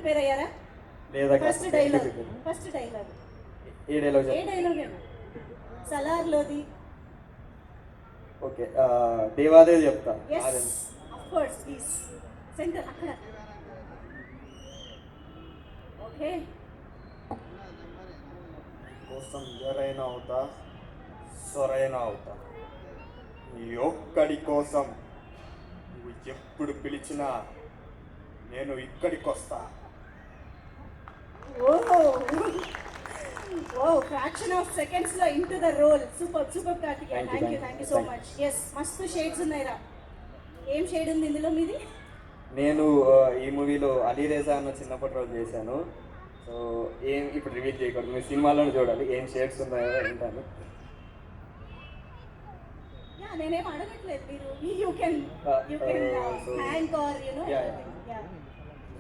Prepare అయ్యారా? లేదా first dialogue ఏ dialogue అయినా సలార్లోది. ఓకే, దేవాదేవి చెప్తా. yes of course please centre అక్కడ. ఓకే, కోసం ఎవరైనా అవుతా, సొరైనా అవుతా, ఈ ఒక్కడి కోసం నువ్వు ఎప్పుడు పిలిచినా నేను ఇక్కడికి వస్తా. ఓ ఫ్రాక్షన్ ఆఫ్ సెకండ్స్ లో into the role. Super Karthikeya. Thank you, thank you so much. Yes, మస్తు షేడ్స్ ఉన్నాయిరా. ఏం షేడ్ ఉంది ఇందులో మీది? నేను ఈ మూవీలో అలీరేజా అన్న చిన్నప్పటి రోజు చేశాను. సో ఏం ఇప్పుడు రివీల్ చేయకూడదు, మీరు సినిమాలను చూడాలి ఏం షేడ్స్ ఉన్నాయో వింటాను. నేనేం అడగట్లేదు, మీరు you can thank are you know.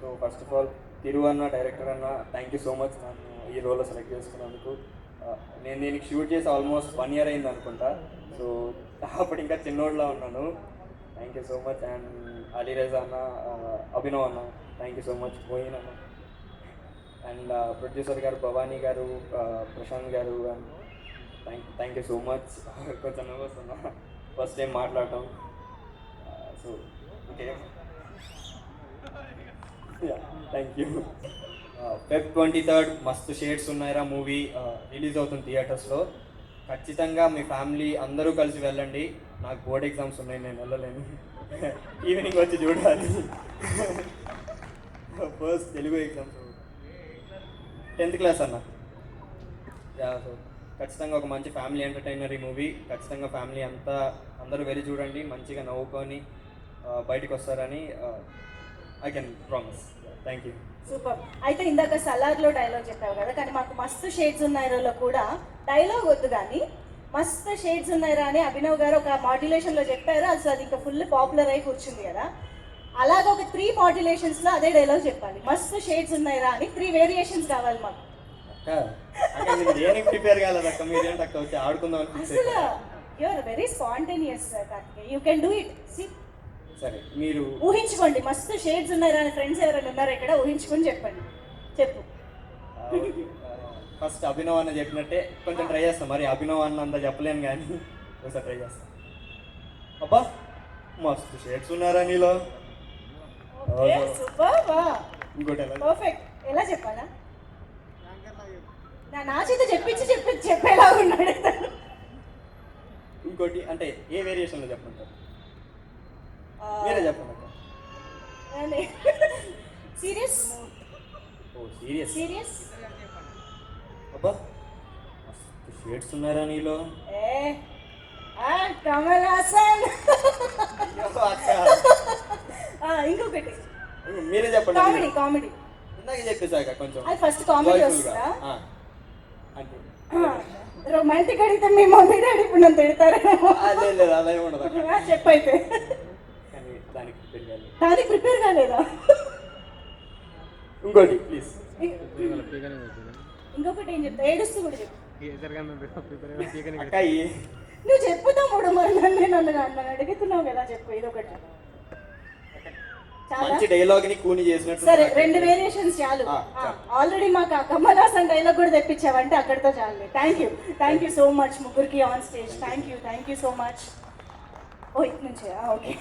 So first of all Thiru అన్న, డైరెక్టర్ అన్న, థ్యాంక్ యూ సో మచ్ నన్ను ఈ రోల్లో సెలెక్ట్ చేసుకున్నందుకు. నేను దీనికి షూట్ చేసి ఆల్మోస్ట్ 1 year అయింది అనుకుంటా. సో అప్పుడు ఇంకా చిన్నోడ్లా ఉన్నాను. Thank you so much. And Alireza అన్న, అభినవ్ అన్న, thank you so much. Moin అన్న అండ్ ప్రొడ్యూసర్ గారు భవానీ గారు, ప్రశాంత్ గారు, and thank you so much. కొంచెం నర్వస్ ఉన్నా, ఫస్ట్ టైం మాట్లాడటం. So okay, thank you. Feb 23rd మస్తు షేడ్స్ ఉన్నాయిరా మూవీ రిలీజ్ అవుతుంది థియేటర్స్లో. ఖచ్చితంగా మీ ఫ్యామిలీ అందరూ కలిసి వెళ్ళండి. నాకు బోర్డ్ ఎగ్జామ్స్ ఉన్నాయి, నేను వెళ్ళలేను. ఈవినింగ్ వచ్చి చూడాలి. First Telugu exams, 10th class అన్న. సో ఖచ్చితంగా ఒక మంచి ఫ్యామిలీ ఎంటర్టైనర్ ఈ మూవీ. ఖచ్చితంగా ఫ్యామిలీ అంతా అందరూ వెళ్ళి చూడండి, మంచిగా నవ్వుకొని బయటకు వస్తారని I can promise. Thank you. Super. అయితే ఇందాక సలార్లో డైలాగ్ చెప్పావు కదా, కానీ మాకు మస్తు షేడ్స్ ఉన్నాయిలో కూడా డైలాగ్ వద్దు, కానీ మస్తు షేడ్స్ ఉన్నాయిరా అని అభినవ్ గారు ఒక మాడ్యులేషన్లో చెప్పారు. అసలు అది ఇంకా ఫుల్ పాపులర్ అయి కూర్చుంది కదా. అలాగే ఒక 3 modulations లో అదే డైలాగ్ చెప్పాలి. మస్తు షేడ్స్ ఉన్నాయిరా అని 3 variations కావాలి మాకు. ప్రిపేర్ కాలేదక్క, మీరేంటక్క వచ్చి ఆడుకుందాం. అసలు you are very spontaneous Karthikeya, you can do it. See, సరే మీరు ఊహించుకోండి, మస్తు షేడ్స్ ఉన్నాయిరా అని ఫ్రెండ్స్ ఎవరైనా ఉన్నారు ఇక్కడ, ఊహించుకొని చెప్పండి. చెప్పు. ఫస్ట్ అభినవ్ అన్న చెప్పినట్టే కొంచెం ట్రై చేస్తాం. మరి అభినవ్ అన్న అంతా చెప్పలేను కానీ ఒకసారి ట్రై చేస్తాం. అబ్బా మస్తు షేడ్స్ ఉన్నారా నీలో. ఇంకోటి పర్ఫెక్ట్. ఎలా చెప్పాలా? నా చేత చెప్పేలా ఉన్నాడు. ఇంకోటి అంటే ఏ వేరియేషన్లో చెప్పమంటారు? మీరే చెప్పండి. సీరియస్. ఓ సీరియస్. సీరియస్. అబ్బా మస్తు షేడ్స్ ఉన్నారా నీలో. కమల్ హాసన్. ఇంకొకటి మీరే చెప్పండి. కామెడీ. కామెడీ ఇందాక చెప్పేసాక కొంచెం అది ఫస్ట్ కామెడీ వస్తుందా? అంటే రొమాంటిక్ అడిగితే మీ మమ్మీ డాడీ ఇప్పుడు నన్ను తిడతారేమో. లేదు అలా ఏమి ఉండదు. చెప్పైతే కానీ దానికి ప్రిపేర్ కాలేదా? ఇంకోటి ప్లీజ్. ఇంకొకటి ఏం చెప్తా? ఏడుస్తూ కూడా చెప్పు. అక్క నువ్వు చెప్పు తమ్ముడు, మరి నన్ను అడుగుతున్నావు కదా, చెప్పు ఇదొకటి. మంచి డైలాగ్ ని కూని చేసినట్టు. సరే 2 వేరియేషన్స్ చాలు. ఆల్రెడీ మాకు ఆ కమల్ హాసన్ డైలాగ్ కూడా తెప్పించావంటే అక్కడితో చాలు. థ్యాంక్ యూ సో మచ్ ముగ్గురికి on stage. Thank you so much. ఓ ఇటు నుంచే. ఓకే.